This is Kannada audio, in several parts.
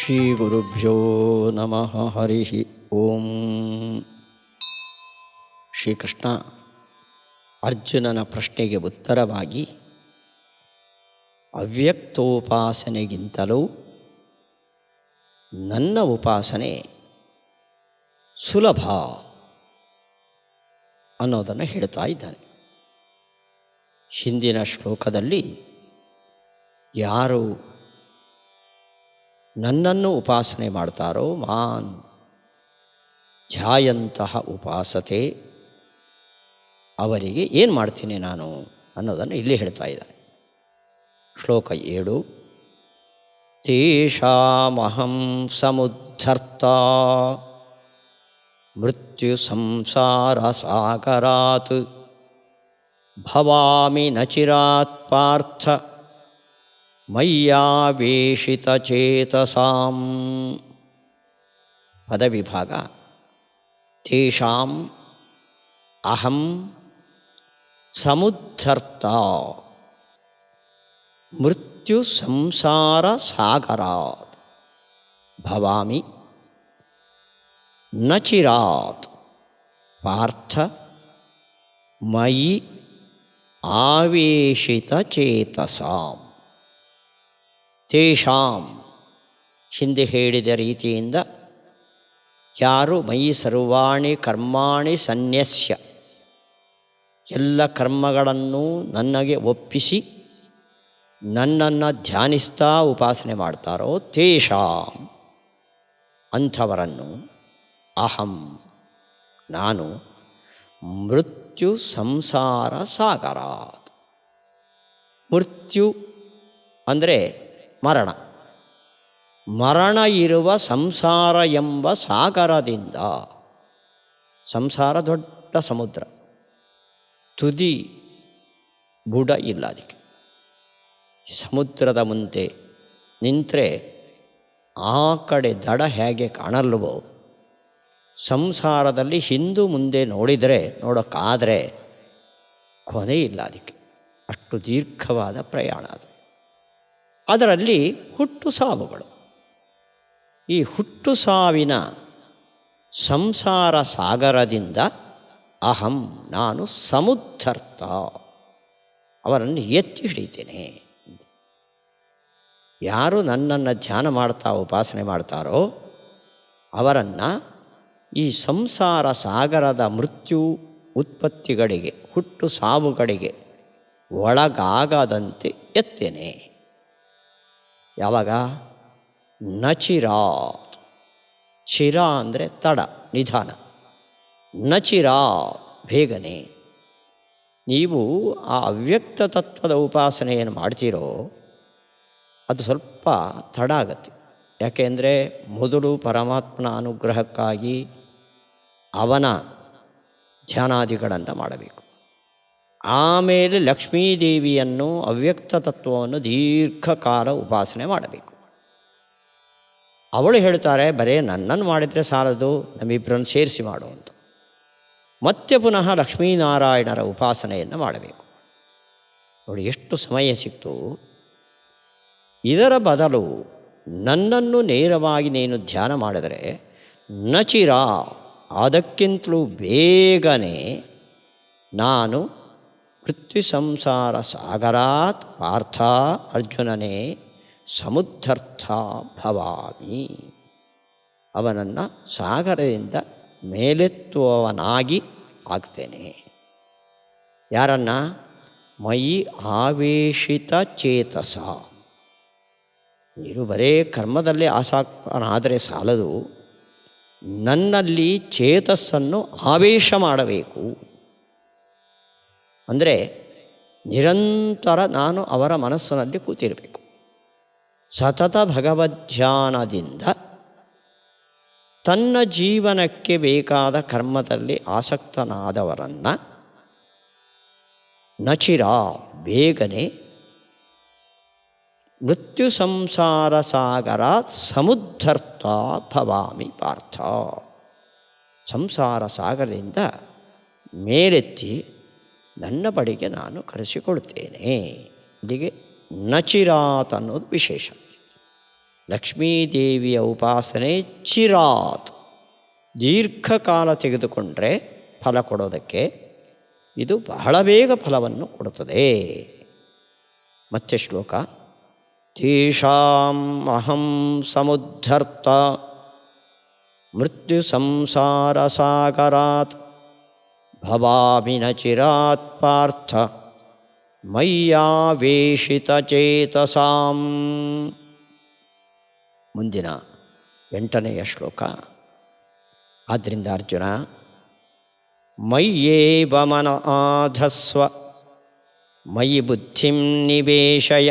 ಶ್ರೀ ಗುರುಭ್ಯೋ ನಮಃ. ಹರಿ ಓಂ. ಶ್ರೀಕೃಷ್ಣ ಅರ್ಜುನನ ಪ್ರಶ್ನೆಗೆ ಉತ್ತರವಾಗಿ, ಅವ್ಯಕ್ತೋಪಾಸನೆಗಿಂತಲೂ ನನ್ನ ಉಪಾಸನೆ ಸುಲಭ ಅನ್ನೋದನ್ನು ಹೇಳ್ತಾ ಇದ್ದಾನೆ. ಹಿಂದಿನ ಶ್ಲೋಕದಲ್ಲಿ ಯಾರು ನನ್ನನ್ನು ಉಪಾಸನೆ ಮಾಡ್ತಾರೋ ಮಾನ್ ಧ್ಯಾಯಂತಹ ಉಪಾಸತೆ, ಅವರಿಗೆ ಏನು ಮಾಡ್ತೀನಿ ನಾನು ಅನ್ನೋದನ್ನು ಇಲ್ಲಿ ಹೇಳ್ತಾ ಇದ್ದಾನೆ. ಶ್ಲೋಕ 7. ತೇಷಾಮಹಂ ಸಮುದ್ಧರ್ತ ಮೃತ್ಯು ಸಂಸಾರ ಸಾಗರಾತ್ ಭವಾಮಿ ನ ಚಿರಾತ್ ಪಾರ್ಥ ಮಯ್ಯಾವೇಶಿತಚೇತಸಾಂ. ಪದವಿಭಾಗ. ತೇಷಾಂ ಅಹಂ ಸಮುದ್ಧರ್ತ ಮೃತ್ಯು ಸಂಸಾರ ಸಾಗರಾತ್ ಭವಾಮಿ ನ ಚಿರಾತ್ ಪಾರ್ಥ ಮಯಿ ಆವೇಶಿತಚೇತಸಾಂ. ತೇಷಾಂ ಹಿಂದೆ ಹೇಳಿದ ರೀತಿಯಿಂದ ಯಾರು ಮಯಿ ಸರ್ವಾಣಿ ಕರ್ಮಾಣಿ ಸನ್ಯಸ್ಯ, ಎಲ್ಲ ಕರ್ಮಗಳನ್ನು ನನಗೆ ಒಪ್ಪಿಸಿ ನನ್ನನ್ನು ಧ್ಯಾನಿಸ್ತಾ ಉಪಾಸನೆ ಮಾಡ್ತಾರೋ ತೇಷಾಂ ಅಂಥವರನ್ನು ಅಹಂ ನಾನು ಮೃತ್ಯು ಸಂಸಾರ ಸಾಗರಾತ್. ಮೃತ್ಯು ಅಂದರೆ ಮರಣ, ಮರಣ ಇರುವ ಸಂಸಾರ ಎಂಬ ಸಾಗರದಿಂದ, ಸಂಸಾರ ದೊಡ್ಡ ಸಮುದ್ರ, ತುದಿ ಬುಡ ಇಲ್ಲ ಅದಕ್ಕೆ. ಸಮುದ್ರದ ಮುಂದೆ ನಿಂತರೆ ಆ ಕಡೆ ದಡ ಹೇಗೆ ಕಾಣಲ್ವೋ, ಸಂಸಾರದಲ್ಲಿ ಹಿಂದು ಮುಂದೆ ನೋಡೋಕ್ಕಾದರೆ ಕೊನೆ ಇಲ್ಲ ಅದಕ್ಕೆ. ಅಷ್ಟು ದೀರ್ಘವಾದ ಪ್ರಯಾಣ ಅದು. ಅದರಲ್ಲಿ ಹುಟ್ಟು ಸಾವುಗಳು. ಈ ಹುಟ್ಟು ಸಾವಿನ ಸಂಸಾರ ಸಾಗರದಿಂದ ಅಹಂ ನಾನು ಸಮುದ್ಧರ್ತ ಅವರನ್ನು ಎತ್ತಿ ಹಿಡಿತೇನೆ. ಯಾರು ನನ್ನನ್ನು ಧ್ಯಾನ ಮಾಡ್ತಾ ಉಪಾಸನೆ ಮಾಡ್ತಾರೋ ಅವರನ್ನು ಈ ಸಂಸಾರ ಸಾಗರದ ಮೃತ್ಯು ಉತ್ಪತ್ತಿಗಳಿಗೆ, ಹುಟ್ಟು ಸಾವುಗಳಿಗೆ ಒಳಗಾಗದಂತೆ ಎತ್ತೇನೆ. ಯಾವಾಗ? ನ ಚಿರಾತ್. ಚಿರ ಅಂದರೆ ತಡ, ನಿಧಾನ. ನ ಚಿರಾತ್ ಬೇಗನೆ. ನೀವು ಆ ಅವ್ಯಕ್ತ ತತ್ವದ ಉಪಾಸನೆ ಏನು ಮಾಡ್ತೀರೋ ಅದು ಸ್ವಲ್ಪ ತಡ ಆಗತ್ತೆ. ಯಾಕೆಂದರೆ ಮೊದಲು ಪರಮಾತ್ಮನ ಅನುಗ್ರಹಕ್ಕಾಗಿ ಅವನ ಧ್ಯಾನಾದಿಗಳನ್ನು ಮಾಡಬೇಕು. ಆಮೇಲೆ ಲಕ್ಷ್ಮೀದೇವಿಯನ್ನು ಅವ್ಯಕ್ತ ತತ್ವವನ್ನು ದೀರ್ಘಕಾಲ ಉಪಾಸನೆ ಮಾಡಬೇಕು. ಅವಳು ಹೇಳ್ತಾರೆ, ಬರೇ ನನ್ನನ್ನು ಮಾಡಿದರೆ ಸಾಲದು, ನಮ್ಮಿಬ್ಬರನ್ನು ಸೇರಿಸಿ ಮಾಡುವಂಥ. ಮತ್ತೆ ಪುನಃ ಲಕ್ಷ್ಮೀನಾರಾಯಣರ ಉಪಾಸನೆಯನ್ನು ಮಾಡಬೇಕು. ನೋಡಿ ಎಷ್ಟು ಸಮಯ ಸಿಕ್ತು. ಇದರ ಬದಲು ನನ್ನನ್ನು ನೇರವಾಗಿ ನೀನು ಧ್ಯಾನ ಮಾಡಿದರೆ ನಚಿರ, ಅದಕ್ಕಿಂತಲೂ ಬೇಗನೆ ನಾನು ಮೃತ್ಯು ಸಂಸಾರ ಸಾಗರಾತ್ ಪಾರ್ಥ ಅರ್ಜುನನೇ ಸಮುದ್ಧರ್ಥ ಭವಾಮಿ, ಅವನನ್ನು ಸಾಗರದಿಂದ ಮೇಲೆತ್ತುವವನಾಗಿ ಆಗ್ತೇನೆ. ಯಾರನ್ನು? ಮಯಿ ಆವೇಶಿತ ಚೇತಸ. ನೀನು ಬರೇ ಕರ್ಮದಲ್ಲಿ ಆಸಕ್ತನಾದರೆ ಸಾಲದು, ನನ್ನಲ್ಲಿ ಚೇತಸ್ಸನ್ನು ಆವೇಶ ಮಾಡಬೇಕು. ಅಂದರೆ ನಿರಂತರ ನಾನು ಅವರ ಮನಸ್ಸಿನಲ್ಲಿ ಕೂತಿರಬೇಕು. ಸತತ ಭಗವದ್ಧ್ಯಾನದಿಂದ ತನ್ನ ಜೀವನಕ್ಕೆ ಬೇಕಾದ ಕರ್ಮದಲ್ಲಿ ಆಸಕ್ತನಾದವರನ್ನು ನಚಿರ ಬೇಗನೆ ಮೃತ್ಯು ಸಂಸಾರ ಸಾಗರ ಸಮುದ್ಧರ್ತ ಭವಾಮಿ ಪಾರ್ಥ, ಸಂಸಾರ ಸಾಗರದಿಂದ ಮೇಲೆತ್ತಿ ನನ್ನ ಬಳಿಗೆ ನಾನು ಕರೆಸಿಕೊಳ್ತೇನೆ. ಇಲ್ಲಿಗೆ ನಚಿರಾತ್ ಅನ್ನೋದು ವಿಶೇಷ. ಲಕ್ಷ್ಮೀದೇವಿಯ ಉಪಾಸನೆ ಚಿರಾತ್, ದೀರ್ಘಕಾಲ ತೆಗೆದುಕೊಂಡರೆ ಫಲ ಕೊಡೋದಕ್ಕೆ ಇದು ಬಹಳ ಬೇಗ ಫಲವನ್ನು ಕೊಡುತ್ತದೆ. ಮತ್ತೆ ಶ್ಲೋಕ. ತೇಷಾಂ ಅಹಂ ಸಮುದ್ಧರ್ತ ಮೃತ್ಯು ಸಂಸಾರ ಸಾಗರಾತ್ ಭವಾಮಿ ನ ಚಿರಾತ್ ಪಾರ್ಥ ಮಯ್ಯಾವೇಶಿತ ಚೇತಸಾಂ. ಮುಂದಿನ 8ನೆಯ ಶ್ಲೋಕ. ಆದ್ದರಿಂದ ಅರ್ಜುನ, ಮಯ್ಯೇವ ಮನ ಆಧಸ್ವ ಮಯಿ ಬುದ್ಧಿಂ ನಿವೇಶಯ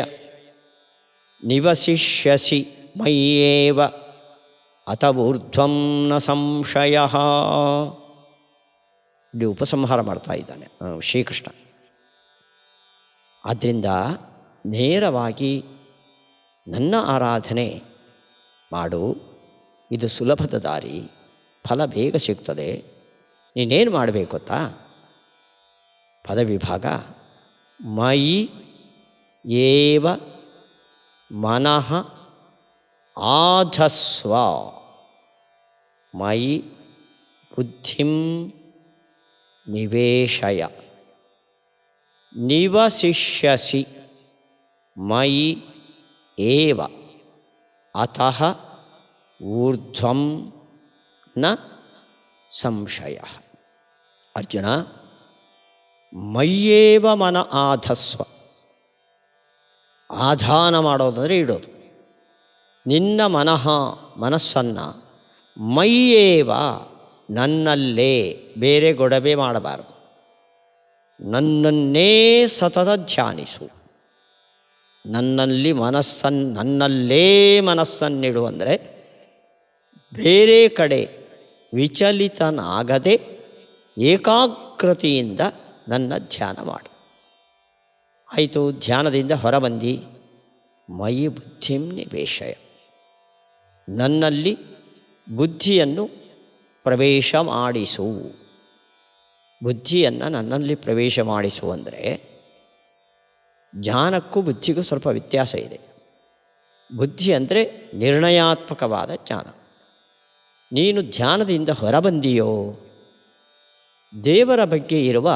ನಿವಸಿಷ್ಯಸಿ ಮಯ್ಯೇವ ಅತ ಊರ್ಧ್ವಂ ನ ಸಂಶಯಃ. ಇಲ್ಲಿ ಉಪಸಂಹಾರ ಮಾಡ್ತಾ ಇದ್ದಾನೆ ಶ್ರೀಕೃಷ್ಣ. ಆದ್ದರಿಂದ ನೇರವಾಗಿ ನನ್ನ ಆರಾಧನೆ ಮಾಡು, ಇದು ಸುಲಭದ ದಾರಿ, ಫಲ ಬೇಗ ಸಿಗ್ತದೆ. ನೀನೇನು ಮಾಡಬೇಕು ಗೊತ್ತಾ? ಪದವಿಭಾಗ. ಮಯಿ ಏವ ಮನಃ ಆಧಸ್ವ, ಮಯಿ ಬುದ್ಧಿಂ ನಿವೇಶಯ ನಿವಸಿಷ್ಯಸಿ ಮಯಿ ಏವ ಅತಃ ಊರ್ಧ್ವಂ ನ ಸಂಶಯ. ಅರ್ಜುನ, ಮಯ್ಯೇವ ಮನ ಆಧಸ್ವ. ಆಧಾನ ಮಾಡೋದಂದರೆ ಇಡೋದು. ನಿನ್ನ ಮನಸ್ಸನ್ನು ಮಯ್ಯೇವ, ನನ್ನಲ್ಲೇ, ಬೇರೆ ಗೊಡವೆ ಮಾಡಬಾರದು, ನನ್ನನ್ನೇ ಸತತ ಧ್ಯಾನಿಸು. ನನ್ನಲ್ಲೇ ಮನಸ್ಸನ್ನಿಡು ಅಂದರೆ ಬೇರೆ ಕಡೆ ವಿಚಲಿತನಾಗದೆ ಏಕಾಗ್ರತೆಯಿಂದ ನನ್ನ ಧ್ಯಾನ ಮಾಡು. ಆಯಿತು, ಧ್ಯಾನದಿಂದ ಹೊರಬಂದು ಮಯಿ ಬುದ್ಧಿಂ ನಿವೇಶಯ, ನನ್ನಲ್ಲಿ ಬುದ್ಧಿಯನ್ನು ಪ್ರವೇಶ ಮಾಡಿಸು. ಬುದ್ಧಿಯನ್ನು ನನ್ನಲ್ಲಿ ಪ್ರವೇಶ ಮಾಡಿಸು ಅಂದರೆ ಜ್ಞಾನಕ್ಕೂ ಬುದ್ಧಿಗೂ ಸ್ವಲ್ಪ ವ್ಯತ್ಯಾಸ ಇದೆ. ಬುದ್ಧಿ ಅಂದರೆ ನಿರ್ಣಯಾತ್ಮಕವಾದ ಜ್ಞಾನ. ನೀನು ಧ್ಯಾನದಿಂದ ಹೊರಬಂದಿಯೋ, ದೇವರ ಬಗ್ಗೆ ಇರುವ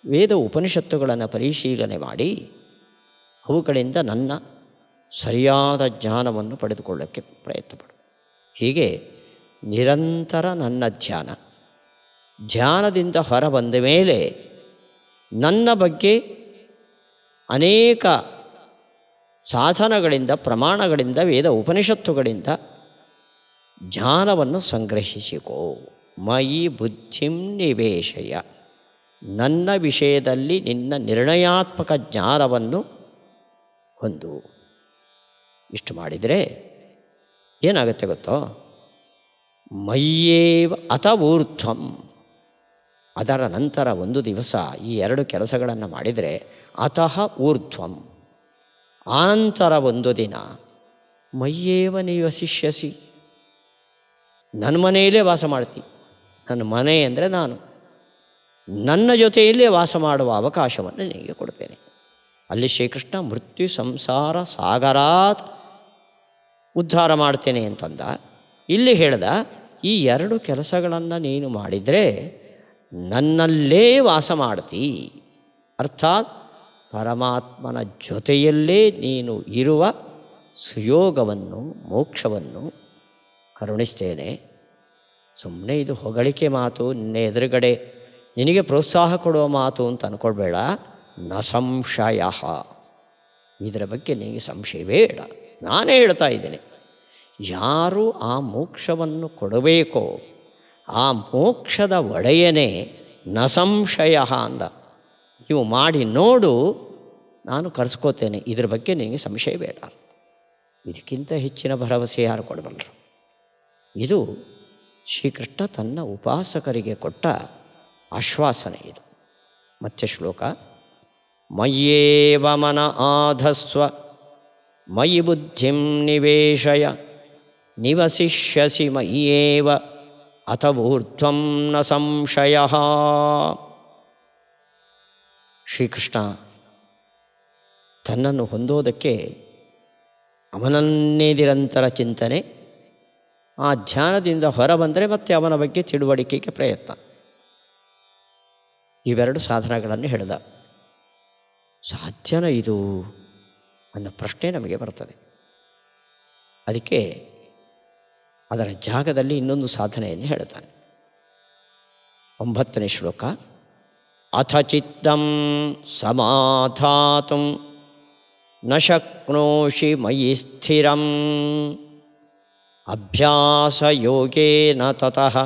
ವೇದ ಉಪನಿಷತ್ತುಗಳನ್ನು ಪರಿಶೀಲನೆ ಮಾಡಿ ಅವುಗಳಿಂದ ನನ್ನ ಸರಿಯಾದ ಜ್ಞಾನವನ್ನು ಪಡೆದುಕೊಳ್ಳೋಕ್ಕೆ ಪ್ರಯತ್ನಪಡು. ಹೀಗೆ ನಿರಂತರ ನನ್ನ ಧ್ಯಾನದಿಂದ ಹೊರಬಂದ ಮೇಲೆ ನನ್ನ ಬಗ್ಗೆ ಅನೇಕ ಸಾಧನಗಳಿಂದ, ಪ್ರಮಾಣಗಳಿಂದ, ವೇದ ಉಪನಿಷತ್ತುಗಳಿಂದ ಜ್ಞಾನವನ್ನು ಸಂಗ್ರಹಿಸಿಕೋ. ಮಯಿ ಬುದ್ಧಿಂ ನಿವೇಶಯ, ನನ್ನ ವಿಷಯದಲ್ಲಿ ನಿನ್ನ ನಿರ್ಣಯಾತ್ಮಕ ಜ್ಞಾನವನ್ನು ಹೊಂದು. ಇಷ್ಟು ಮಾಡಿದರೆ ಏನಾಗುತ್ತೆ ಗೊತ್ತೋ? ಮಯ್ಯೇವ ಅತ ಊರ್ಧ್ವಂ. ಅದರ ನಂತರ ಒಂದು ದಿವಸ ಈ 2 ಕೆಲಸಗಳನ್ನು ಮಾಡಿದರೆ ಅತಃ ಊರ್ಧ್ವಂ, ಆನಂತರ ಒಂದು ದಿನ ಮಯ್ಯೇವ ನಿವಸಿಷ್ಯಸಿ, ನನ್ನ ಮನೆಯಲ್ಲೇ ವಾಸ ಮಾಡ್ತಿ. ನನ್ನ ಮನೆ ಅಂದರೆ ನಾನು, ನನ್ನ ಜೊತೆಯಲ್ಲೇ ವಾಸ ಮಾಡುವ ಅವಕಾಶವನ್ನು ನಿನಗೆ ಕೊಡ್ತೇನೆ. ಅಲ್ಲಿ ಶ್ರೀಕೃಷ್ಣ ಮೃತ್ಯು ಸಂಸಾರ ಸಾಗರಾತ್ ಉದ್ಧಾರ ಮಾಡ್ತೇನೆ ಅಂತಂದ. ಇಲ್ಲಿ ಹೇಳ್ದ, ಈ 2 ಕೆಲಸಗಳನ್ನು ನೀನು ಮಾಡಿದರೆ ನನ್ನಲ್ಲೇ ವಾಸ ಮಾಡ್ತೀ. ಅರ್ಥಾತ್ ಪರಮಾತ್ಮನ ಜೊತೆಯಲ್ಲೇ ನೀನು ಇರುವ ಸುಯೋಗವನ್ನು, ಮೋಕ್ಷವನ್ನು ಕರುಣಿಸ್ತೇನೆ. ಸುಮ್ಮನೆ ಇದು ಹೊಗಳಿಕೆ ಮಾತು, ನಿನ್ನ ಎದುರುಗಡೆ ನಿನಗೆ ಪ್ರೋತ್ಸಾಹ ಕೊಡುವ ಮಾತು ಅಂತ ಅಂದ್ಕೊಳ್ಬೇಡ. ನ ಸಂಶಯ, ಇದರ ಬಗ್ಗೆ ನಿನಗೆ ಸಂಶಯ ಬೇಡ. ನಾನೇ ಹೇಳ್ತಾ ಇದ್ದೇನೆ, ಯಾರು ಆ ಮೋಕ್ಷವನ್ನು ಕೊಡಬೇಕೋ ಆ ಮೋಕ್ಷದ ಒಡೆಯನೇ ನ ಸಂಶಯ ಅಂದ. ನೀವು ಮಾಡಿ ನೋಡು, ನಾನು ಕರೆಸ್ಕೋತೇನೆ, ಇದರ ಬಗ್ಗೆ ನಿನಗೆ ಸಂಶಯ ಬೇಡ. ಇದಕ್ಕಿಂತ ಹೆಚ್ಚಿನ ಭರವಸೆ ಯಾರು ಕೊಡಬಲ್ಲರು? ಇದು ಶ್ರೀಕೃಷ್ಣ ತನ್ನ ಉಪಾಸಕರಿಗೆ ಕೊಟ್ಟ ಆಶ್ವಾಸನೆ ಇದು. ಮತ್ತೆ ಶ್ಲೋಕ. ಮಯ್ಯೇವ ಮನ ಆಧಸ್ವ ಮಯಿ ಬುದ್ಧಿಂ ನಿವೇಶಯ ನಿವಸಿಷ್ಯಸಿ ಮಯ್ಯೇವ ಅಥ ಊರ್ಧ್ವಂ ನ ಸಂಶಯ. ಶ್ರೀಕೃಷ್ಣ ತನ್ನನ್ನು ಹೊಂದೋದಕ್ಕೆ ಅವನನ್ನೇ ನಿರಂತರ ಚಿಂತನೆ. ಆ ಧ್ಯಾನದಿಂದ ಹೊರಬಂದರೆ ಮತ್ತೆ ಅವನ ಬಗ್ಗೆ ತಿಳುವಳಿಕೆಗೆ ಪ್ರಯತ್ನ. ಇವೆರಡು ಸಾಧನಗಳನ್ನು ಹೇಳಿದ. ಸಾಧ್ಯನ ಇದು ಅನ್ನೋ ಪ್ರಶ್ನೆ ನಮಗೆ ಬರ್ತದೆ. ಅದಕ್ಕೆ ಅದರ ಜಾಗದಲ್ಲಿ ಇನ್ನೊಂದು ಸಾಧನೆಯನ್ನು ಹೇಳ್ತಾನೆ. 9ನೇ ಶ್ಲೋಕ. ಅಥ ಚಿತ್ತಂ ಸಮಾಧಾತುಂ ನ ಶಕ್ನೋಷಿ ಮಯಿ ಸ್ಥಿರಂ ಅಭ್ಯಾಸಯೋಗೇನ ತತಃ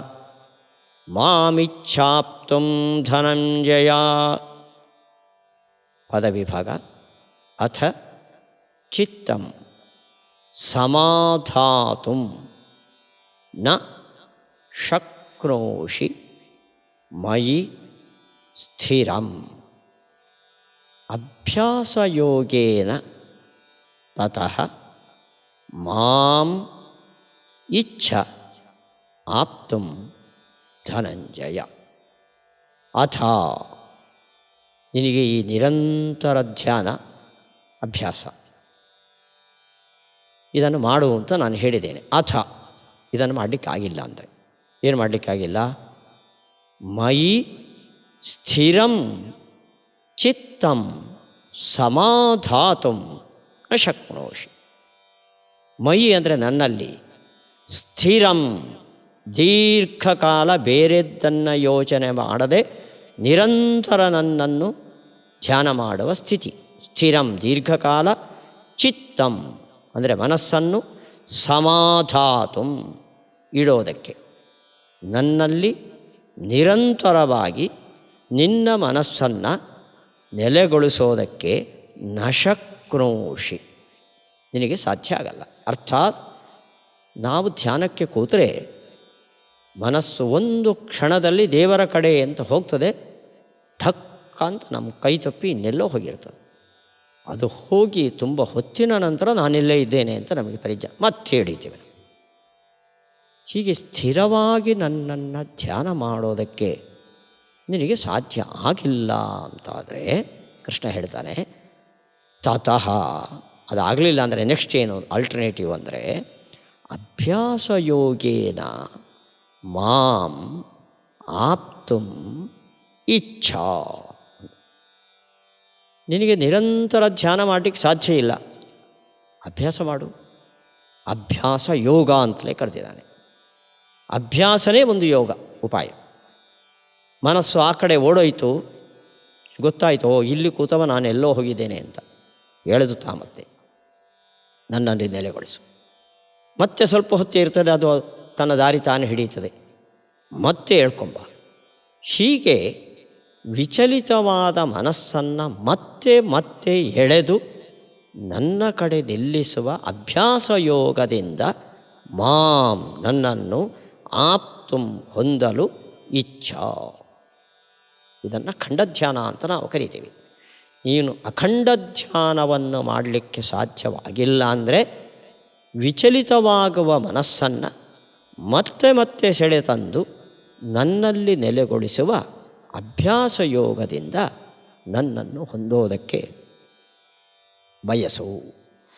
ಮಾಮಿಚ್ಛಾಪ್ತುಂ ಧನಂಜಯ. ಪದವಿಭಾಗ. ಅಥ ಚಿತ್ತಂ ಸಮಾಧಾತುಂ ನ ಶಕ್ನೋಷಿ ಮಯಿ ಸ್ಥಿರಂ ಅಭ್ಯಾಸಯೋಗೇನ ತತಃ ಮಾಂ ಇಚ್ಛ ಆಪ್ತುಂ ಧನಂಜಯ. ಅಥ ನಿನಗೆ ಈ ನಿರಂತರ ಧ್ಯಾನ ಅಭ್ಯಾಸ ಇದನ್ನು ಮಾಡು ಅಂತ ನಾನು ಹೇಳಿದ್ದೇನೆ. ಅಥ ಇದನ್ನು ಮಾಡಲಿಕ್ಕಾಗಿಲ್ಲ ಅಂದರೆ ಏನು ಮಾಡಲಿಕ್ಕಾಗಿಲ್ಲ? ಮಯಿ ಸ್ಥಿರಂ ಚಿತ್ತಂ ಸಮಾಧಾತುಂ ನ ಶಕ್ನೋಷಿ. ಮಯಿ ಅಂದರೆ ನನ್ನಲ್ಲಿ, ಸ್ಥಿರಂ ದೀರ್ಘಕಾಲ ಬೇರೆದ್ದನ್ನು ಯೋಚನೆ ಮಾಡದೆ ನಿರಂತರ ನನ್ನನ್ನು ಧ್ಯಾನ ಮಾಡುವ ಸ್ಥಿತಿ. ಸ್ಥಿರಂ ದೀರ್ಘಕಾಲ, ಚಿತ್ತಂ ಅಂದರೆ ಮನಸ್ಸನ್ನು, ಸಮಾಧಾತುಂ ಇಡೋದಕ್ಕೆ, ನನ್ನಲ್ಲಿ ನಿರಂತರವಾಗಿ ನಿನ್ನ ಮನಸ್ಸನ್ನು ನೆಲೆಗೊಳಿಸೋದಕ್ಕೆ ನ ಶಕ್ನೋಷಿ ನಿನಗೆ ಸಾಧ್ಯ ಆಗಲ್ಲ. ಅರ್ಥಾತ್ ನಾವು ಧ್ಯಾನಕ್ಕೆ ಕೂತರೆ ಮನಸ್ಸು ಒಂದು ಕ್ಷಣದಲ್ಲಿ ದೇವರ ಕಡೆ ಅಂತ ಹೋಗ್ತದೆ, ಠಕ್ ಅಂತ ನಮ್ಮ ಕೈ ತಪ್ಪಿ ಇನ್ನೆಲ್ಲೋ ಹೋಗಿರ್ತದೆ. ಅದು ಹೋಗಿ ತುಂಬ ಹೊತ್ತಿನ ನಂತರ ನಾನೆಲ್ಲೇ ಇದ್ದೇನೆ ಅಂತ ನಮಗೆ ಪರಿಚಯ ಮತ್ತೆ ಹಿಡಿತೀವಿ. ಹೀಗೆ ಸ್ಥಿರವಾಗಿ ನನ್ನನ್ನು ಧ್ಯಾನ ಮಾಡೋದಕ್ಕೆ ನಿನಗೆ ಸಾಧ್ಯ ಆಗಿಲ್ಲ ಅಂತಾದರೆ ಕೃಷ್ಣ ಹೇಳ್ತಾನೆ, ತತಃ ಅದಾಗಲಿಲ್ಲ ಅಂದರೆ ನೆಕ್ಸ್ಟ್ ಏನು ಆಲ್ಟರ್ನೇಟಿವ್ ಅಂದರೆ ಅಭ್ಯಾಸಯೋಗೇನ ಮಾಂ ಆಪ್ತುಂ ಇಚ್ಛಾ. ನಿನಗೆ ನಿರಂತರ ಧ್ಯಾನ ಮಾಡಲಿಕ್ಕೆ ಸಾಧ್ಯ ಇಲ್ಲ, ಅಭ್ಯಾಸ ಮಾಡು. ಅಭ್ಯಾಸ ಯೋಗ ಅಂತಲೇ ಕರೆದಿದ್ದಾನೆ. ಅಭ್ಯಾಸನೇ ಒಂದು ಯೋಗ ಉಪಾಯ. ಮನಸ್ಸು ಆ ಕಡೆ ಓಡೋಯ್ತು, ಗೊತ್ತಾಯಿತು ಓ ಇಲ್ಲಿ ಕೂತವ ನಾನು ಎಲ್ಲೋ ಹೋಗಿದ್ದೇನೆ ಅಂತ ಎಳೆದು ಮತ್ತೆ ನನ್ನಲ್ಲಿ ನೆಲೆಗೊಳಿಸು. ಮತ್ತೆ ಸ್ವಲ್ಪ ಹೊತ್ತು ಇರ್ತದೆ, ಅದು ತನ್ನ ದಾರಿ ತಾನು ಹಿಡಿಯುತ್ತದೆ, ಮತ್ತೆ ಹೇಳ್ಕೊಂಬ. ಹೀಗೆ ವಿಚಲಿತವಾದ ಮನಸ್ಸನ್ನು ಮತ್ತೆ ಮತ್ತೆ ಎಳೆದು ನನ್ನ ಕಡೆ ನಿಲ್ಲಿಸುವ ಅಭ್ಯಾಸ ಯೋಗದಿಂದ ಮಾಂ ನನ್ನನ್ನು ಆಪ್ತುಂ ಹೊಂದಲು ಇಚ್ಛಾ. ಇದನ್ನು ಖಂಡಧ್ಯಾನ ಅಂತ ನಾವು ಕರಿತೀವಿ. ನೀನು ಅಖಂಡ ಧ್ಯಾನವನ್ನು ಮಾಡಲಿಕ್ಕೆ ಸಾಧ್ಯವಾಗಿಲ್ಲ ಅಂದರೆ ವಿಚಲಿತವಾಗುವ ಮನಸ್ಸನ್ನು ಮತ್ತೆ ಮತ್ತೆ ಸೆಳೆತಂದು ನನ್ನಲ್ಲಿ ನೆಲೆಗೊಳಿಸುವ ಅಭ್ಯಾಸ ಯೋಗದಿಂದ ನನ್ನನ್ನು ಹೊಂದೋದಕ್ಕೆ ಬಯಸು.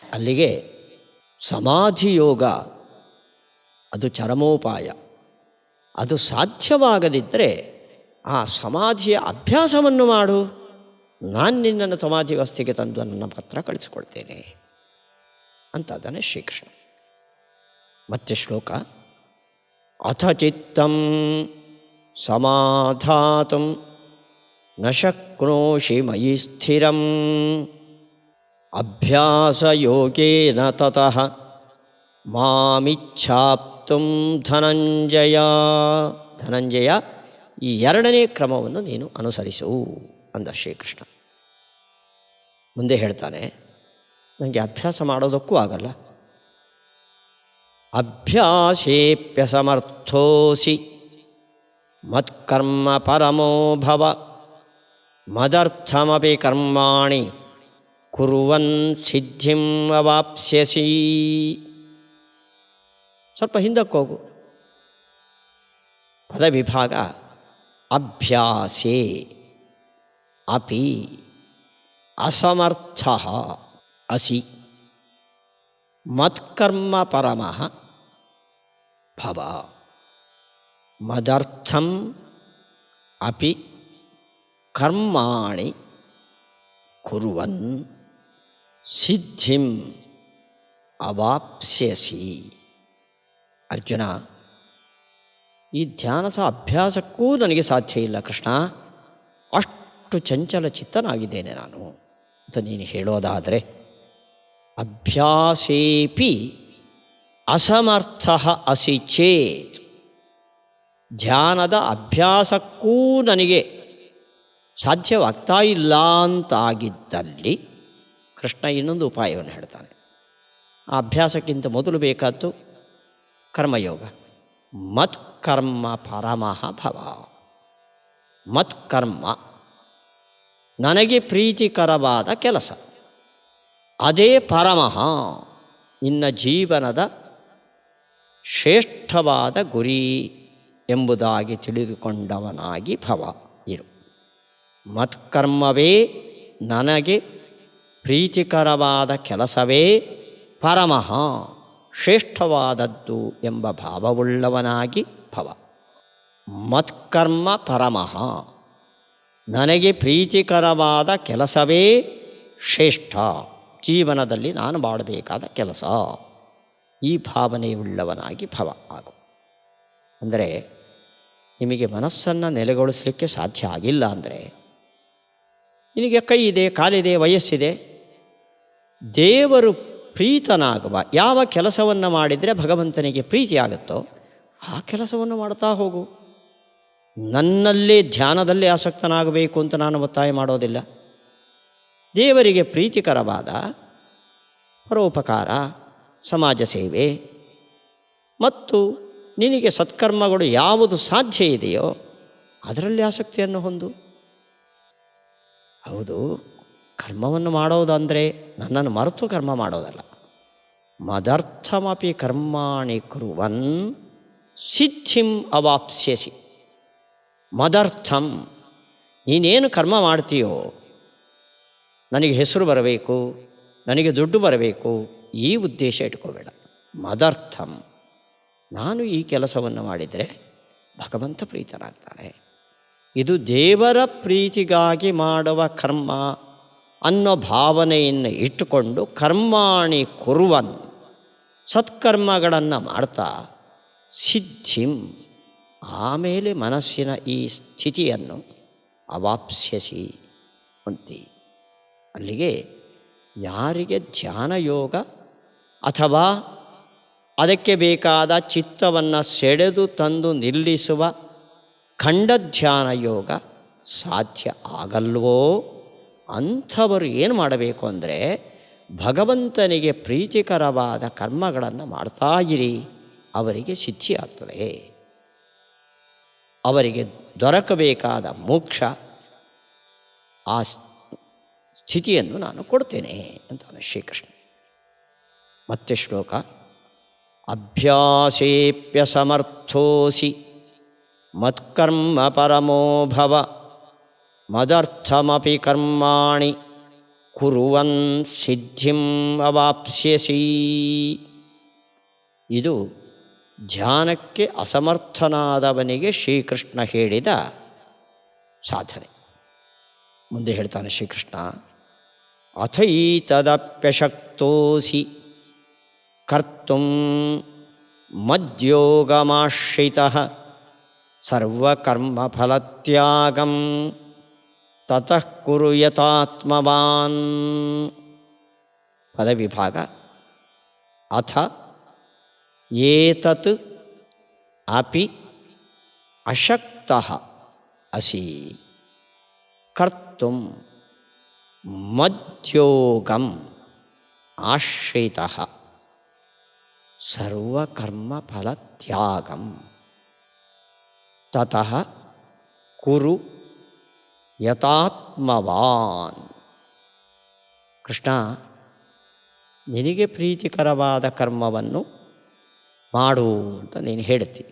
ಅಲ್ಲಿಗೆ ಸಮಾಧಿ ಯೋಗ ಅದು ಚರಮೋಪಾಯ. ಅದು ಸಾಧ್ಯವಾಗದಿದ್ದರೆ ಆ ಸಮಾಧಿಯ ಅಭ್ಯಾಸವನ್ನು ಮಾಡು, ನಾನು ನಿನ್ನನ್ನು ಸಮಾಧಿ ವ್ಯವಸ್ಥೆಗೆ ತಂದು ನನ್ನ ಪತ್ರ ಕಳಿಸಿಕೊಳ್ತೇನೆ ಅಂತ ಅದನ್ನೇ ಶ್ರೀಕೃಷ್ಣ. ಮತ್ತೆ ಶ್ಲೋಕ. ಅಥ ಚಿತ್ತಂ ಸಮಾಧಾತುಂ ನ ಶಕ್ನೋಷಿ ಮಯಿ ಸ್ಥಿರಂ ಅಭ್ಯಾಸಯೋಗೇನ ತತಃ ಮಾಮಿಚ್ಛಾಪ್ತುಂ ಧನಂಜಯ. ಧನಂಜಯ, ಈ ಎರಡನೇ ಕ್ರಮವನ್ನು ನೀನು ಅನುಸರಿಸು ಅಂದ ಶ್ರೀಕೃಷ್ಣ. ಮುಂದೆ ಹೇಳ್ತಾನೆ, ನನಗೆ ಅಭ್ಯಾಸ ಮಾಡೋದಕ್ಕೂ ಆಗಲ್ಲ. ಅಭ್ಯಾಸೇಪ್ಯಸಮರ್ಥೋಸಿ ಮತ್ಕರ್ಮ ಪರಮೋ ಭವ ಮದರ್ಥಮಪಿ ಕರ್ಮಾಣಿ ಕುರ್ವನ್ ಸಿದ್ಧಿಂ ಅವಾಪ್ಸ್ಯಸಿ. ಸ್ವಲ್ಪ ಹಿಂದಕ್ಕೆ ಹೋಗು. ಪದವಿಭಾಗ. ಅಭ್ಯಾಸೇ ಅಪಿ ಅಸಮರ್ಥ ಅಸಿ. ಮತ್ಕರ್ಮ ಪರಮಃ ಭವ. ಮದರ್ಥಂ ಅಪಿ ಕರ್ಮಾಣಿ ಕುರ್ವನ್ ಸಿದ್ಧಿಂ ಅವಾಪ್ಸ್ಯಸಿ. ಅರ್ಜುನ, ಈ ಧ್ಯಾನದ ಅಭ್ಯಾಸಕ್ಕೂ ನನಗೆ ಸಾಧ್ಯ ಇಲ್ಲ ಕೃಷ್ಣ, ಅಷ್ಟು ಚಂಚಲ ಚಿತ್ತನಾಗಿದ್ದೇನೆ ನಾನು ಅಂತ ನೀನು ಹೇಳೋದಾದರೆ, ಅಭ್ಯಾಸೇಪಿ ಅಸಮರ್ಥ ಅಸಿ ಚೇತ್, ಧ್ಯಾನದ ಅಭ್ಯಾಸಕ್ಕೂ ನನಗೆ ಸಾಧ್ಯವಾಗ್ತಾ ಇಲ್ಲ ಅಂತಾಗಿದ್ದಲ್ಲಿ ಕೃಷ್ಣ ಇನ್ನೊಂದು ಉಪಾಯವನ್ನು ಹೇಳ್ತಾನೆ. ಆ ಅಭ್ಯಾಸಕ್ಕಿಂತ ಮೊದಲು ಬೇಕಾದ್ದು ಕರ್ಮಯೋಗ. ಮತ್ಕರ್ಮ ಪರಮಃ ಭವ. ಮತ್ಕರ್ಮ, ನನಗೆ ಪ್ರೀತಿಕರವಾದ ಕೆಲಸ, ಅದೇ ಪರಮಃ, ನಿನ್ನ ಜೀವನದ ಶ್ರೇಷ್ಠವಾದ ಗುರಿ ಎಂಬುದಾಗಿ ತಿಳಿದುಕೊಂಡವನಾಗಿ ಭವ ಇರು. ಮತ್ಕರ್ಮವೇ ನನಗೆ ಪ್ರೀತಿಕರವಾದ ಕೆಲಸವೇ ಪರಮಃ, ಶ್ರೇಷ್ಠವಾದದ್ದು ಎಂಬ ಭಾವವುಳ್ಳವನಾಗಿ ಭವ. ಮತ್ಕರ್ಮ ಪರಮಃ, ನನಗೆ ಪ್ರೀತಿಕರವಾದ ಕೆಲಸವೇ ಶ್ರೇಷ್ಠ, ಜೀವನದಲ್ಲಿ ನಾನು ಮಾಡಬೇಕಾದ ಕೆಲಸ, ಈ ಭಾವನೆಯುಳ್ಳವನಾಗಿ ಭವ ಆಗು. ಅಂದರೆ ನಿಮಗೆ ಮನಸ್ಸನ್ನು ನೆಲೆಗೊಳಿಸಲಿಕ್ಕೆ ಸಾಧ್ಯ ಆಗಿಲ್ಲ ಅಂದರೆ, ನಿನಗೆ ಕೈ ಇದೆ, ಕಾಲಿದೆ, ವಯಸ್ಸಿದೆ, ದೇವರು ಪ್ರೀತನಾಗುವ ಯಾವ ಕೆಲಸವನ್ನು ಮಾಡಿದರೆ ಭಗವಂತನಿಗೆ ಪ್ರೀತಿ ಆಗುತ್ತೋ ಆ ಕೆಲಸವನ್ನು ಮಾಡ್ತಾ ಹೋಗು. ನನ್ನಲ್ಲೇ ಧ್ಯಾನದಲ್ಲೇ ಆಸಕ್ತನಾಗಬೇಕು ಅಂತ ನಾನು ಒತ್ತಾಯ ಮಾಡೋದಿಲ್ಲ. ದೇವರಿಗೆ ಪ್ರೀತಿಕರವಾದ ಪರೋಪಕಾರ, ಸಮಾಜ ಸೇವೆ ಮತ್ತು ನಿನಗೆ ಸತ್ಕರ್ಮಗಳು ಯಾವುದು ಸಾಧ್ಯ ಇದೆಯೋ ಅದರಲ್ಲಿ ಆಸಕ್ತಿಯನ್ನು ಹೊಂದು. ಹೌದು, ಕರ್ಮವನ್ನು ಮಾಡೋದಂದರೆ ನನ್ನನ್ನು ಮರೆತು ಕರ್ಮ ಮಾಡೋದಲ್ಲ. ಮದರ್ಥಮಪಿ ಕರ್ಮಾಣಿ ಕುರ್ವನ್ ಸಿದ್ಧಿಂ ಅವಾಪ್ಸ್ಯಸಿ. ಮದರ್ಥಂ, ನೀನೇನು ಕರ್ಮ ಮಾಡ್ತೀಯೋ, ನನಗೆ ಹೆಸರು ಬರಬೇಕು, ನನಗೆ ದುಡ್ಡು ಬರಬೇಕು, ಈ ಉದ್ದೇಶ ಇಟ್ಕೋಬೇಡ. ಮದರ್ಥಂ, ನಾನು ಈ ಕೆಲಸವನ್ನು ಮಾಡಿದರೆ ಭಗವಂತ ಪ್ರೀತನಾಗ್ತಾನೆ, ಇದು ದೇವರ ಪ್ರೀತಿಗಾಗಿ ಮಾಡುವ ಕರ್ಮ ಅನ್ನೋ ಭಾವನೆಯನ್ನು ಇಟ್ಟುಕೊಂಡು ಕರ್ಮಾಣಿ ಕುರ್ವನ್, ಸತ್ಕರ್ಮಗಳನ್ನು ಮಾಡ್ತಾ ಸಿದ್ಧಿಂ, ಆಮೇಲೆ ಮನಸ್ಸಿನ ಈ ಸ್ಥಿತಿಯನ್ನು ಅವಾಪ್ಸ್ಯಸಿ ಅಂತಿ. ಅಲ್ಲಿಗೆ ಯಾರಿಗೆ ಧ್ಯಾನಯೋಗ ಅಥವಾ ಅದಕ್ಕೆ ಬೇಕಾದ ಚಿತ್ತವನ್ನು ಸೆಳೆದು ತಂದು ನಿಲ್ಲಿಸುವ ಖಂಡಧ್ಯಾನ ಯೋಗ ಸಾಧ್ಯ ಆಗಲ್ವೋ ಅಂಥವರು ಏನು ಮಾಡಬೇಕು ಅಂದರೆ, ಭಗವಂತನಿಗೆ ಪ್ರೀತಿಕರವಾದ ಕರ್ಮಗಳನ್ನು ಮಾಡ್ತಾ ಇರಿ, ಅವರಿಗೆ ಸಿದ್ಧಿಯಾಗ್ತದೆ, ಅವರಿಗೆ ದೊರಕಬೇಕಾದ ಮೋಕ್ಷ, ಆ ಸ್ಥಿತಿಯನ್ನು ನಾನು ಕೊಡ್ತೇನೆ ಅಂತಾನೆ ಶ್ರೀಕೃಷ್ಣ. ಮತ್ತೆ ಶ್ಲೋಕ. ಅಭ್ಯಾಸೇಪ್ಯಸಮರ್ಥೋಸಿ ಮತ್ಕರ್ಮ ಪರಮೋ ಭವ, ಮದರ್ಥಮಪಿ ಕರ್ಮಾಣಿ ಕುರ್ವನ್ ಸಿದ್ಧಿಂ ಅವಾಪ್ಸ್ಯಸಿ. ಇದು ಧ್ಯಾನಕ್ಕೆ ಅಸಮರ್ಥನಾದವನಿಗೆ ಶ್ರೀಕೃಷ್ಣ ಹೇಳಿದ ಸಾಧನೆ. ಮುಂದೆ ಹೇಳ್ತಾನೆ ಶ್ರೀಕೃಷ್ಣ, ಅಥೈತದಪ್ಯಶಕ್ತೋಸಿ ಕರ್ತುಂ ಮದ್ಯೋಗಮಾಶ್ರಿತಃ ಸರ್ವಕರ್ಮಫಲತ್ಯಾಗಂ ತತಃ ಕುರು ಯತಾತ್ಮವಾನ್. ಪದವಿಭಾಗ. ಅಥ ಏತತ್ ಅಪಿ ಅಶಕ್ತಃ ಅಸಿ ಕರ್ತುಂ ಮದ್ಯೋಗಂ ಆಶ್ರಿತಃ ಸರ್ವಕರ್ಮಫಲತ್ಯಾಗಂ ತತಃ ಕುರು ಯತಾತ್ಮವಾನ್. ಕೃಷ್ಣ, ನಿನಗೆ ಪ್ರೀತಿಕರವಾದ ಕರ್ಮವನ್ನು ಮಾಡು ಅಂತ ನೀನು ಹೇಳ್ತಿ.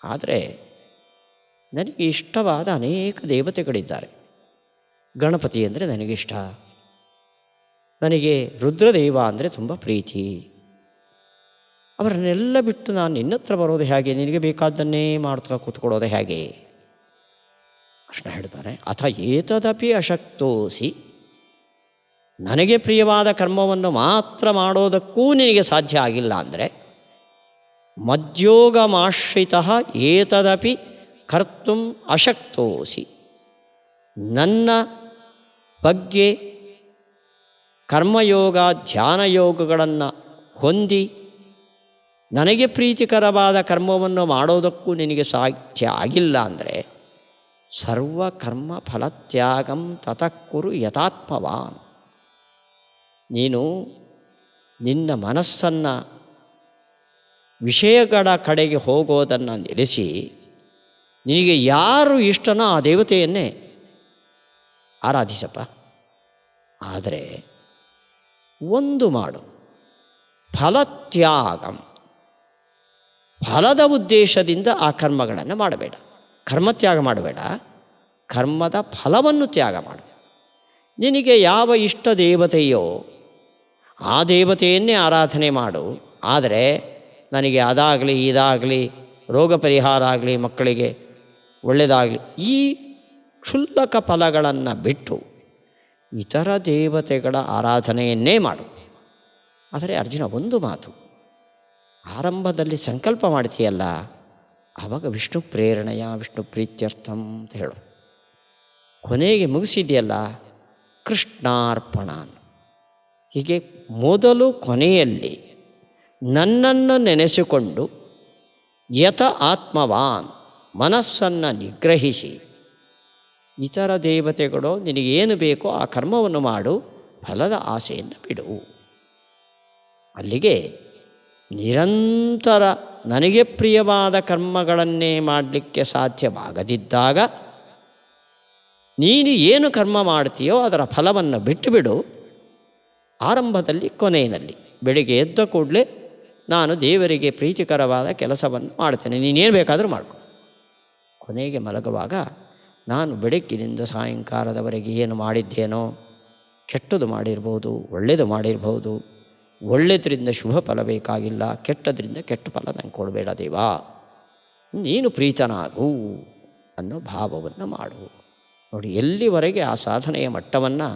ಆದರೆ ನನಗೆ ಇಷ್ಟವಾದ ಅನೇಕ ದೇವತೆಗಳಿದ್ದಾರೆ. ಗಣಪತಿ ಅಂದರೆ ನನಗಿಷ್ಟ, ನನಗೆ ರುದ್ರದೇವ ಅಂದರೆ ತುಂಬ ಪ್ರೀತಿ, ಅವರನ್ನೆಲ್ಲ ಬಿಟ್ಟು ನಾನು ನಿನ್ನ ಹತ್ರ ಬರೋದು ಹೇಗೆ, ನಿನಗೆ ಬೇಕಾದ್ದನ್ನೇ ಮಾಡ್ತಾ ಕೂತ್ಕೊಳ್ಳೋದು ಹೇಗೆ? ಕೃಷ್ಣ ಹೇಳ್ತಾನೆ, ಅಥ ಏತದಪಿ ಅಶಕ್ತೋಸಿ, ನನಗೆ ಪ್ರಿಯವಾದ ಕರ್ಮವನ್ನು ಮಾತ್ರ ಮಾಡೋದಕ್ಕೂ ನಿನಗೆ ಸಾಧ್ಯ ಆಗಿಲ್ಲ ಅಂದರೆ ಮದ್ಯೋಗಮಾಶ್ರಿತ ಏತದಪಿ ಕರ್ತುಂ ಅಶಕ್ತೋಸಿ, ನನ್ನ ಬಗ್ಗೆ ಕರ್ಮಯೋಗ ಧ್ಯಾನಯೋಗಗಳನ್ನು ಹೊಂದಿ ನನಗೆ ಪ್ರೀತಿಕರವಾದ ಕರ್ಮವನ್ನು ಮಾಡೋದಕ್ಕೂ ನಿನಗೆ ಸಾಧ್ಯ ಆಗಿಲ್ಲ ಅಂದರೆ ಸರ್ವಕರ್ಮ ಫಲತ್ಯಾಗಂ ತತಃ ಕುರು ಯಥಾತ್ಮವಾನ್. ನೀನು ನಿನ್ನ ಮನಸ್ಸನ್ನು ವಿಷಯಗಳ ಕಡೆಗೆ ಹೋಗೋದನ್ನು ನಿಲ್ಲಿಸಿ ನಿನಗೆ ಯಾರು ಇಷ್ಟನೋ ಆ ದೇವತೆಯನ್ನೇ ಆರಾಧಿಸಪ್ಪ. ಆದರೆ ಒಂದು ಮಾಡು, ಫಲತ್ಯಾಗಂ, ಫಲದ ಉದ್ದೇಶದಿಂದ ಆ ಕರ್ಮಗಳನ್ನು ಮಾಡಬೇಡ. ಕರ್ಮತ್ಯಾಗ ಮಾಡಬೇಡ, ಕರ್ಮದ ಫಲವನ್ನು ತ್ಯಾಗ ಮಾಡು. ನಿನಗೆ ಯಾವ ಇಷ್ಟ ದೇವತೆಯೋ ಆ ದೇವತೆಯನ್ನೇ ಆರಾಧನೆ ಮಾಡು. ಆದರೆ ನನಗೆ ಅದಾಗಲಿ ಇದಾಗಲಿ, ರೋಗ ಪರಿಹಾರ ಆಗಲಿ, ಮಕ್ಕಳಿಗೆ ಒಳ್ಳೆಯದಾಗಲಿ, ಈ ಕ್ಷುಲ್ಲಕ ಫಲಗಳನ್ನು ಬಿಟ್ಟು ಇತರ ದೇವತೆಗಳ ಆರಾಧನೆಯನ್ನೇ ಮಾಡು. ಆದರೆ ಅರ್ಜುನ, ಒಂದು ಮಾತು, ಆರಂಭದಲ್ಲಿ ಸಂಕಲ್ಪ ಮಾಡ್ತೀಯಲ್ಲ, ಆವಾಗ ವಿಷ್ಣು ಪ್ರೇರಣೆಯ ವಿಷ್ಣು ಪ್ರೀತ್ಯರ್ಥಂ ಅಂತ ಹೇಳು. ಕೊನೆಗೆ ಮುಗಿಸಿದೆಯಲ್ಲ ಕೃಷ್ಣಾರ್ಪಣ. ಹೀಗೆ ಮೊದಲು ಕೊನೆಯಲ್ಲಿ ನನ್ನನ್ನು ನೆನೆಸಿಕೊಂಡು ಯತ ಆತ್ಮವಾನ್, ಮನಸ್ಸನ್ನು ನಿಗ್ರಹಿಸಿ ಇತರ ದೇವತೆಗಳು ನಿನಗೇನು ಬೇಕೋ ಆ ಕರ್ಮವನ್ನು ಮಾಡು, ಫಲದ ಆಸೆಯನ್ನು ಬಿಡು. ಅಲ್ಲಿಗೆ ನಿರಂತರ ನನಗೆ ಪ್ರಿಯವಾದ ಕರ್ಮಗಳನ್ನೇ ಮಾಡಲಿಕ್ಕೆ ಸಾಧ್ಯವಾಗದಿದ್ದಾಗ ನೀನು ಏನು ಕರ್ಮ ಮಾಡ್ತೀಯೋ ಅದರ ಫಲವನ್ನು ಬಿಟ್ಟುಬಿಡು. ಆರಂಭದಲ್ಲಿ ಕೊನೆಯಲ್ಲಿ ಬೆಳಿಗ್ಗೆ ಎದ್ದ ಕೂಡಲೇ ನಾನು ದೇವರಿಗೆ ಪ್ರೀತಿಕರವಾದ ಕೆಲಸವನ್ನು ಮಾಡ್ತೇನೆ, ನೀನೇನು ಬೇಕಾದರೂ ಮಾಡ್ಕೊ. ಕೊನೆಗೆ ಮಲಗುವಾಗ ನಾನು ಬೆಳಗ್ಗಿನಿಂದ ಸಾಯಂಕಾಲದವರೆಗೆ ಏನು ಮಾಡಿದ್ದೇನೋ, ಕೆಟ್ಟದು ಮಾಡಿರ್ಬೋದು, ಒಳ್ಳೆಯದು ಮಾಡಿರ್ಬೋದು. ಒಳ್ಳೆಯದರಿಂದ ಶುಭ ಫಲ ಬೇಕಾಗಿಲ್ಲ, ಕೆಟ್ಟದ್ರಿಂದ ಕೆಟ್ಟ ಫಲ ನಂಗೆ ಕೊಡಬೇಡ ದೇವಾ, ನೀನು ಪ್ರೀತನಾಗು ಅನ್ನೋ ಭಾವವನ್ನು ಮಾಡು. ನೋಡಿ, ಎಲ್ಲಿವರೆಗೆ ಆ ಸಾಧನೆಯ ಮಟ್ಟವನ್ನು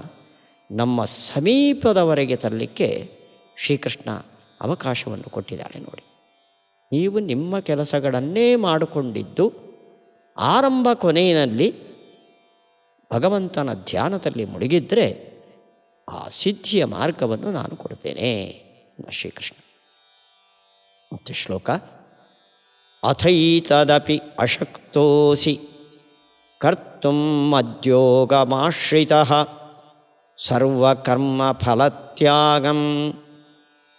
ನಮ್ಮ ಸಮೀಪದವರೆಗೆ ತರಲಿಕ್ಕೆ ಶ್ರೀಕೃಷ್ಣ ಅವಕಾಶವನ್ನು ಕೊಟ್ಟಿದ್ದಾನೆ. ನೋಡಿ, ನೀವು ನಿಮ್ಮ ಕೆಲಸಗಳನ್ನೇ ಮಾಡಿಕೊಂಡಿದ್ದು ಆರಂಭ ಕೊನೆಯಲ್ಲಿ ಭಗವಂತನ ಧ್ಯಾನದಲ್ಲಿ ಮುಳುಗಿದ್ರೆ ಆ ಸಿದ್ಧಿಯ ಮಾರ್ಗವನ್ನು ನಾನು ಕೊಡ್ತೇನೆ ಶ್ರೀಕೃಷ್ಣ. ಮತ್ತು ಶ್ಲೋಕ, ಅಥೈತದಪಿ ಅಶಕ್ತೋಸಿ ಕರ್ತುಂ ಮದ್ಯೋಗಮಾಶ್ರಿತಃ ಸರ್ವಕರ್ಮ ಫಲತ್ಯಾಗಂ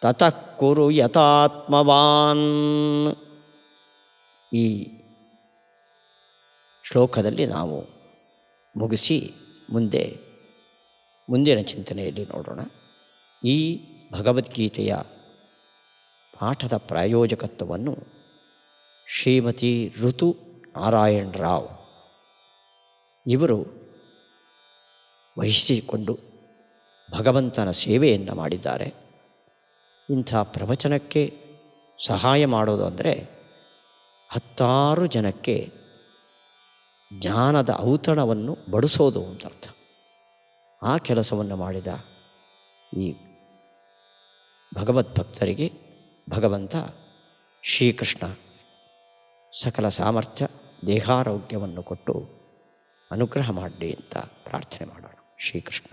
ತತಃ ಕುರು ಯಥಾತ್ಮವಾನ್. ಈ ಶ್ಲೋಕದಲ್ಲಿ ನಾವು ಮುಗಿಸಿ ಮುಂದಿನ ಚಿಂತನೆಯಲ್ಲಿ ನೋಡೋಣ. ಈ ಭಗವದ್ಗೀತೆಯ ಪಾಠದ ಪ್ರಾಯೋಜಕತ್ವವನ್ನು ಶ್ರೀಮತಿ ಋತು ನಾರಾಯಣ ರಾವ್ ಇವರು ವಹಿಸಿಕೊಂಡು ಭಗವಂತನ ಸೇವೆಯನ್ನು ಮಾಡಿದ್ದಾರೆ. ಇಂಥ ಪ್ರವಚನಕ್ಕೆ ಸಹಾಯ ಮಾಡೋದು ಅಂದರೆ 10 ಜನಕ್ಕೆ ಜ್ಞಾನದ ಔತಣವನ್ನು ಬಡಿಸೋದು ಅಂತ ಅರ್ಥ. ಆ ಕೆಲಸವನ್ನು ಮಾಡಿದ ಈ ಭಗವದ್ಭಕ್ತರಿಗೆ ಭಗವಂತ ಶ್ರೀಕೃಷ್ಣ ಸಕಲ ಸಾಮರ್ಥ್ಯ ದೇಹಾರೋಗ್ಯವನ್ನು ಕೊಟ್ಟು ಅನುಗ್ರಹ ಮಾಡಲಿ ಅಂತ ಪ್ರಾರ್ಥನೆ ಮಾಡೋಣ. ಶ್ರೀಕೃಷ್ಣ.